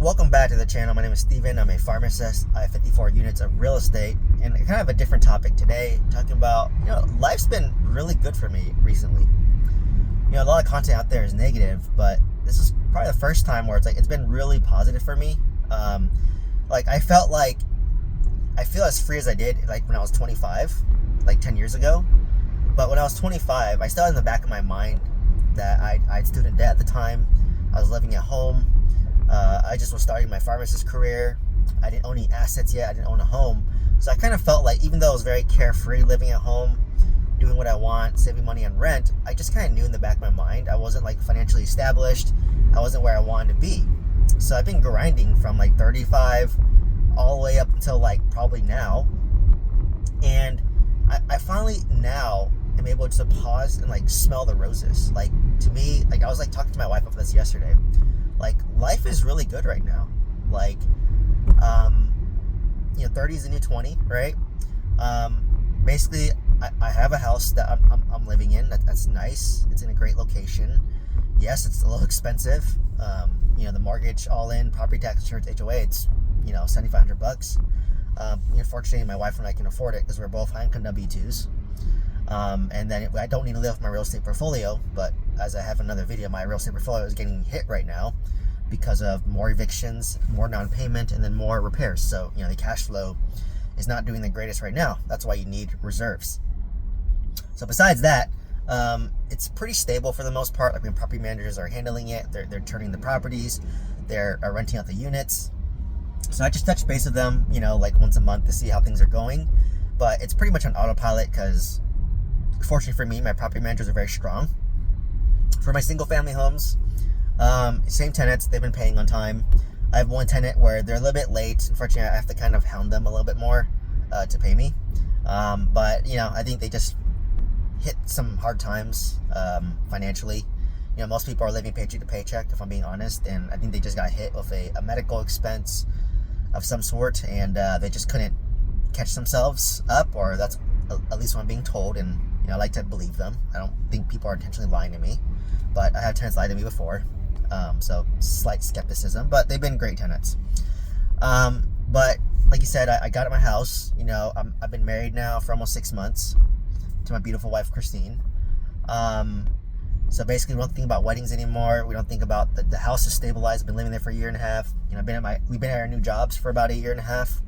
Welcome back to the channel. My name is Steven. I'm a pharmacist. I have 54 units of real estate, and kind of a different topic today, talking about, life's been really good for me recently. A lot of content out there is negative, but this is probably the first time where it's been really positive for me. I feel as free as I did when I was 25, 10 years ago. But when I was 25, I still had in the back of my mind that I had student debt at the time. I was living at home. I just was starting my pharmacist career. I didn't own any assets yet. I didn't own a home. So I kind of felt like, even though I was very carefree living at home, doing what I want, saving money on rent, I just kind of knew in the back of my mind I wasn't financially established. I wasn't where I wanted to be. So I've been grinding from 35 all the way up until probably now. And I finally now am able to pause and smell the roses. To me, I was talking to my wife about this yesterday. Life is really good right now. 30 is the new 20, right? Basically, I have a house that I'm living in. That's nice. It's in a great location. Yes, it's a little expensive. The mortgage all in, property tax, insurance, HOA, it's $7,500. Fortunately, my wife and I can afford it because we're both high income W-2s. And then I don't need to live off my real estate portfolio, but as I have another video, my real estate portfolio is getting hit right now because of more evictions, more non-payment, and then more repairs. So, the cash flow is not doing the greatest right now. That's why you need reserves. So besides that, it's pretty stable for the most part. When property managers are handling it, they're turning the properties, they're renting out the units. So I just touch base with them, once a month to see how things are going. But it's pretty much on autopilot because, fortunately for me, my property managers are very strong. For my single family homes, same tenants, they've been paying on time. I have one tenant where they're a little bit late. Unfortunately, I have to kind of hound them a little bit more to pay me. But I think they just hit some hard times financially. Most people are living paycheck to paycheck, if I'm being honest, and I think they just got hit with a medical expense of some sort, and they just couldn't catch themselves up, or that's at least what I'm being told, and I like to believe them. I don't think people are intentionally lying to me, but I have tenants lie to me before, so slight skepticism, but they've been great tenants. But like you said, I got at my house. I've been married now for almost 6 months to my beautiful wife, Christine. So basically, we don't think about weddings anymore. We don't think about the house is stabilized. I've been living there for a year and a half. We've been at our new jobs for about a year and a half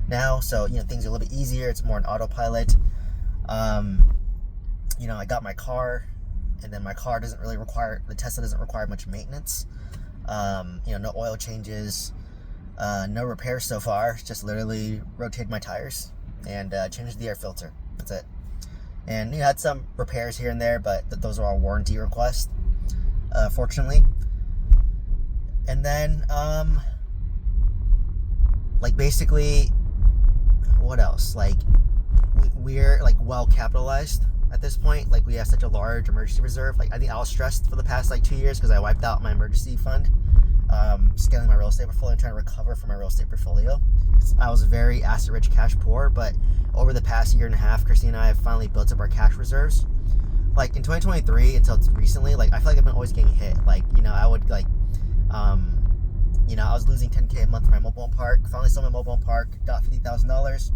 now. So things are a little bit easier. It's more on autopilot. I got my car, and then my car the Tesla doesn't require much maintenance. No oil changes, no repairs so far. Just literally rotated my tires and changed the air filter. That's it. And had some repairs here and there, but those are all warranty requests, fortunately. And then, basically, what else? We're well capitalized at this point. We have such a large emergency reserve. I think I was stressed for the past 2 years because I wiped out my emergency fund, scaling my real estate portfolio and trying to recover from my real estate portfolio. I was very asset rich, cash poor, but over the past year and a half, Christine and I have finally built up our cash reserves. In 2023 until recently, I feel I've been always getting hit. I would I was losing $10K a month for my mobile home park. Finally sold my mobile home park, got $50,000.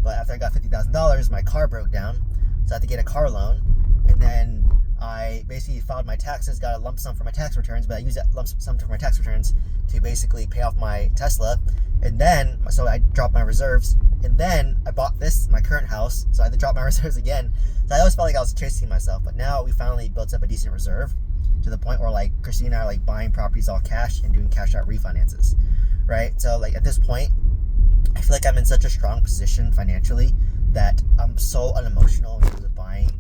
But after I got $50,000, my car broke down, so I had to get a car loan. And then I basically filed my taxes, got a lump sum for my tax returns, but I used that lump sum for my tax returns to basically pay off my Tesla. And then, so I dropped my reserves. And then I bought my current house, so I had to drop my reserves again. So I always felt like I was chasing myself. But now we finally built up a decent reserve to the point where Christine and I are buying properties all cash and doing cash out refinances, right? So at this point, I feel like I'm in such a strong position financially that I'm so unemotional in terms of buying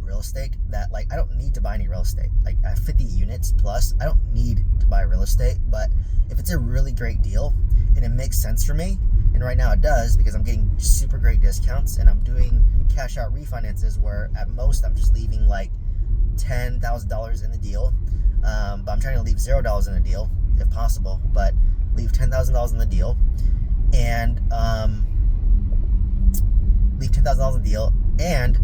real estate that I don't need to buy any real estate. I have 50 units plus. I don't need to buy real estate, but if it's a really great deal and it makes sense for me, and right now it does because I'm getting super great discounts and I'm doing cash out refinances where at most I'm just leaving $10,000 in the deal, but I'm trying to leave $0 in the deal if possible, but leave $10,000 in the deal and leave $10,000 in the deal and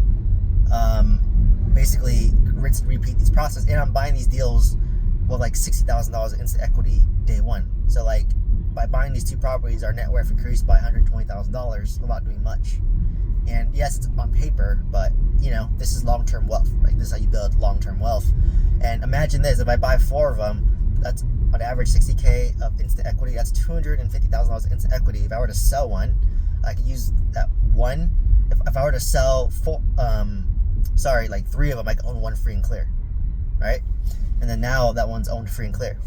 basically rinse and repeat these process. And I'm buying these deals well, like $60,000 in instant equity day one. So like by buying these two properties, our net worth increased by $120,000 without doing much. And yes, it's on paper, but this is long-term wealth, right? This is how you build long-term wealth. And imagine this: if I buy 4 of them, that's on average $60K of instant equity. That's $250,000 instant equity. If I were to sell one, I could use that one. If I were to sell 3 of them, I could own one free and clear, right? And then now that one's owned free and clear.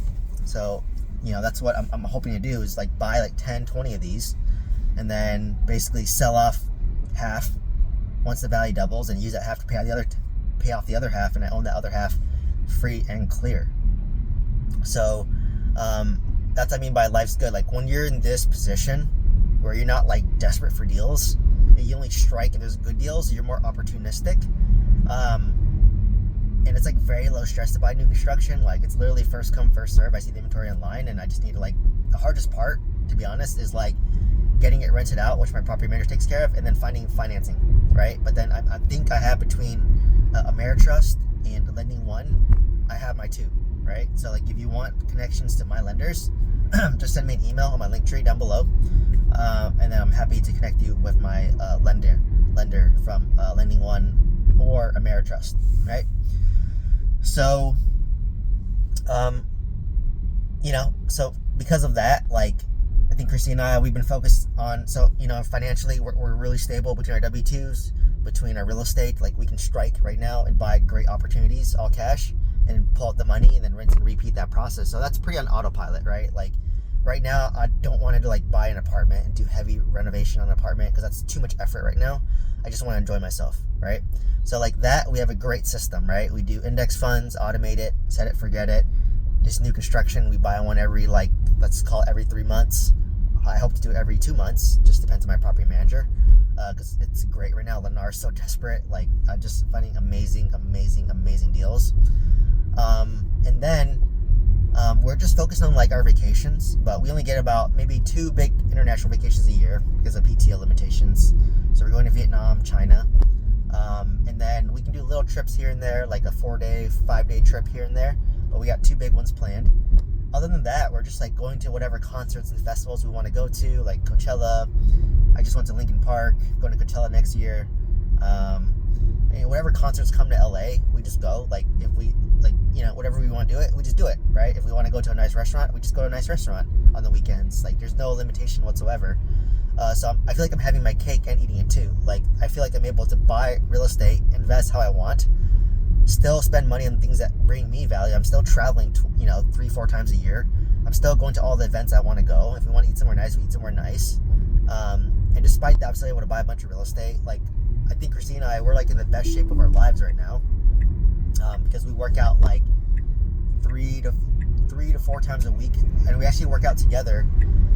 So that's what I'm hoping to do, is like buy like 10, 20 of these, and then basically sell off half once the value doubles, and use that half to pay off the other half, and I own that other half free and clear. So that's what I mean by life's good. Like when you're in this position where you're not like desperate for deals, and you only strike if there's good deals, you're more opportunistic. And it's like very low stress to buy new construction. Like it's literally first come, first serve. I see the inventory online, and I just need to, like, the hardest part, to be honest, is like getting it rented out, which my property manager takes care of, and then finding financing, right? But then I think I have between Ameritrust and Lending One, I have my 2, right? So like if you want connections to my lenders, just send me an email on my link tree down below, and then I'm happy to connect you with my lender from Lending One or Ameritrust, right? So so because of that, like I think Christy and I, we've been focused on, so financially we're really stable between our W-2s, between our real estate. Like we can strike right now and buy great opportunities, all cash, and pull out the money and then rinse and repeat that process. So that's pretty on autopilot, right? Like right now I don't want to like buy an apartment and do heavy renovation on an apartment, because that's too much effort right now. I just want to enjoy myself, right? So like that, we have a great system, right? We do index funds, automate it, set it, forget it. This new construction, we buy one every, like, let's call it every 3 months. I hope to do it every 2 months. Just depends on my property manager, because it's great right now. Lennar is so desperate. Like I'm just finding amazing deals. And then we're just focused on like our vacations, but we only get about maybe 2 big international vacations a year because of PTO limitations. So we're going to Vietnam, China, and then we can do little trips here and there, like a 4-day, 5-day trip here and there. But we got 2 big ones planned. Other than that, we're just like going to whatever concerts and festivals we want to go to, like Coachella. I just went to Lincoln Park, going to Coachella next year. And whatever concerts come to LA, we just go. Like if we whatever we want to do it, we just do it, right? If we want to go to a nice restaurant, we just go to a nice restaurant on the weekends. Like there's no limitation whatsoever. So I feel like I'm having my cake and eating it too. Like I feel like I'm able to buy real estate, invest how I want, still spend money on things that bring me value. I'm still traveling 3-4 times a year. I'm still going to all the events I want to go. If we want to eat somewhere nice, we eat somewhere nice. And despite that, I'm still able to buy a bunch of real estate. Like I think Christina and I, we're like in the best shape of our lives right now, because we work out like 3 to 4 times a week, and we actually work out together.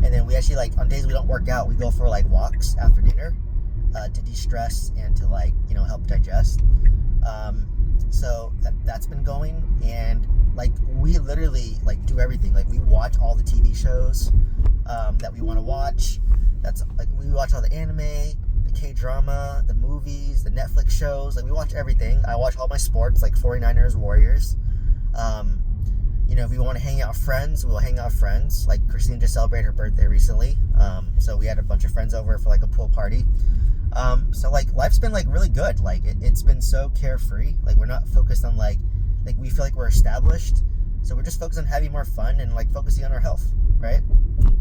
And then we actually, like, on days we don't work out, we go for like walks after dinner to de-stress and to like help digest. So that's been going, and like we literally like do everything. Like we watch all the TV shows that we want to watch. That's like we watch all the anime, the K-drama, the movies, the Netflix shows. Like we watch everything. I watch all my sports, like 49ers, Warriors. If we want to hang out with friends, we'll hang out with friends. Like Christine just celebrated her birthday recently, so we had a bunch of friends over for like a pool party. So like life's been like really good. Like it's been so carefree. Like we're not focused on like we feel like we're established. So we're just focused on having more fun and like focusing on our health, right?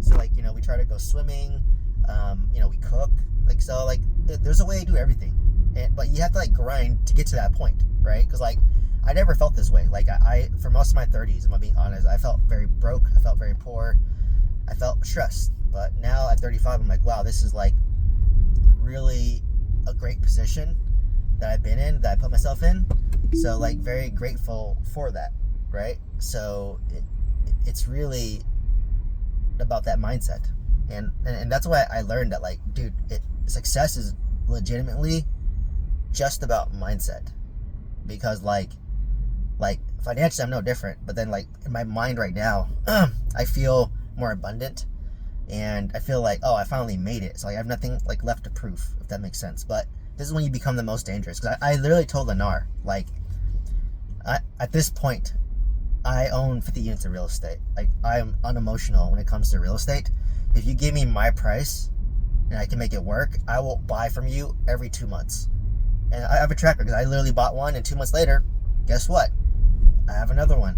So like we try to go swimming. We cook. Like so like there's a way to do everything, but you have to like grind to get to that point, right? Because like I never felt this way. Like I for most of my 30s, if I'm being honest, I felt very broke. I felt very poor. I felt stressed. But now at 35, I'm like, wow, this is like really a great position that I've been in, that I put myself in. So like very grateful for that, right? So it's really about that mindset, and that's why I learned that, like, dude, success is legitimately just about mindset. Because like financially I'm no different, but then like in my mind right now I feel more abundant, and I feel like, oh, I finally made it. So like, I have nothing like left to prove, if that makes sense. But this is when you become the most dangerous, because I literally told Lennar, like, at this point I own 50 units of real estate. Like, I am unemotional when it comes to real estate. If you give me my price and I can make it work, I will buy from you every 2 months. And I have a tracker because I literally bought one, and 2 months later, guess what? I have another one.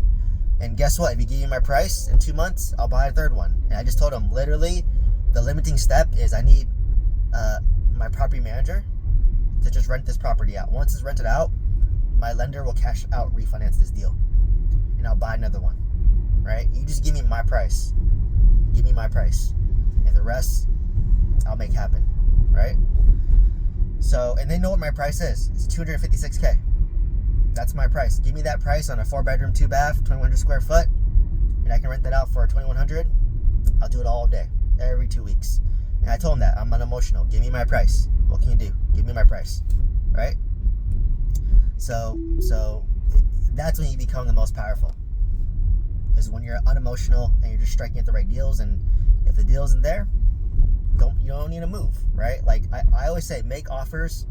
And guess what? If you give me my price in 2 months, I'll buy a third one. And I just told him, literally, the limiting step is I need my property manager to just rent this property out. Once it's rented out, my lender will cash out, refinance this deal, and I'll buy another one, right? You just give me my price. Give me my price. And the rest, I'll make happen, right? So, and they know what my price is. It's $256K. That's my price. Give me that price on a 4-bedroom, 2-bath, 2,100 square foot, and I can rent that out for $2,100. I'll do it all day, every 2 weeks. And I told him that. I'm unemotional. Give me my price. What can you do? Give me my price, right? So that's when you become the most powerful, is when you're unemotional and you're just striking at the right deals. And if the deal isn't there, you don't need to move, right? Like I always say, make offers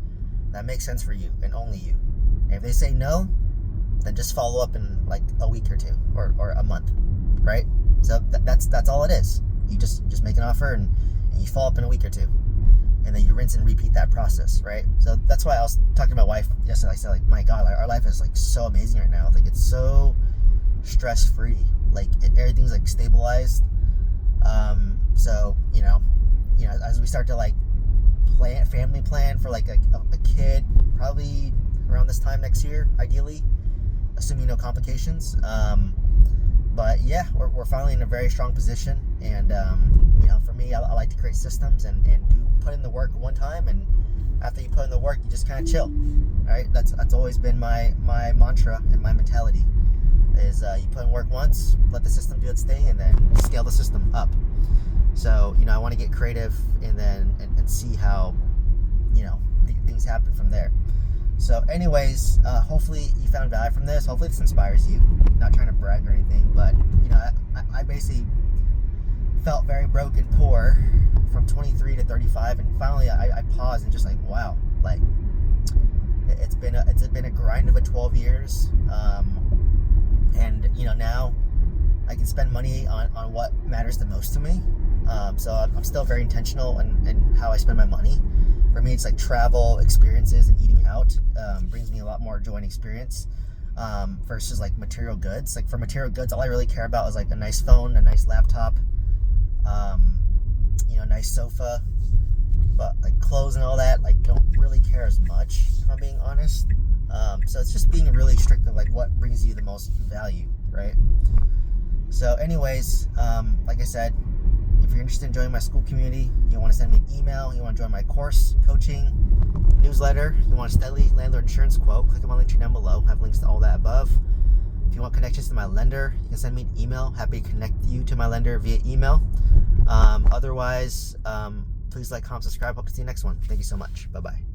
that make sense for you and only you. And if they say no, then just follow up in like a week or two or a month, right? So that's all it is. You just make an offer and you follow up in a week or two, and then you rinse and repeat that process, right? So that's why I was talking to my wife yesterday. I said, like, my God, our life is like so amazing right now. Like, it's so stress free. Like, everything's like stabilized. So as we start to like family plan for like a kid, probably around this time next year, ideally, assuming no complications. But yeah, we're finally in a very strong position, and for me, I like to create systems and put in the work one time, and after you put in the work, you just kind of chill. Right? That's always been my mantra and my mentality is you put in work once, let the system do its thing, and then scale the system up. So I want to get creative and see how things happen from there. So anyways, hopefully you found value from this. Hopefully this inspires you. I'm not trying to brag or anything, but I basically felt very broke and poor from 23 to 35, and finally I paused and just like, wow, like it's been a grind of 12 years, and now I can spend money on what matters the most to me. So I'm still very intentional in how I spend my money. For me, it's like travel, experiences, and eating out brings me a lot more joy and experience versus like material goods. Like for material goods, all I really care about is like a nice phone, a nice laptop, nice sofa. But like clothes and all that, like don't really care as much, if I'm being honest. So it's just being really strict of like what brings you the most value, right? So anyways, like I said, if you're interested in joining my school community, you want to send me an email, you want to join my course, coaching, newsletter, you want a steadily landlord insurance quote, click on my link tree down below. I have links to all that above. If you want connections to my lender, you can send me an email. Happy to connect you to my lender via email. Otherwise, please like, comment, subscribe. Hope to see you next one. Thank you so much. Bye-bye.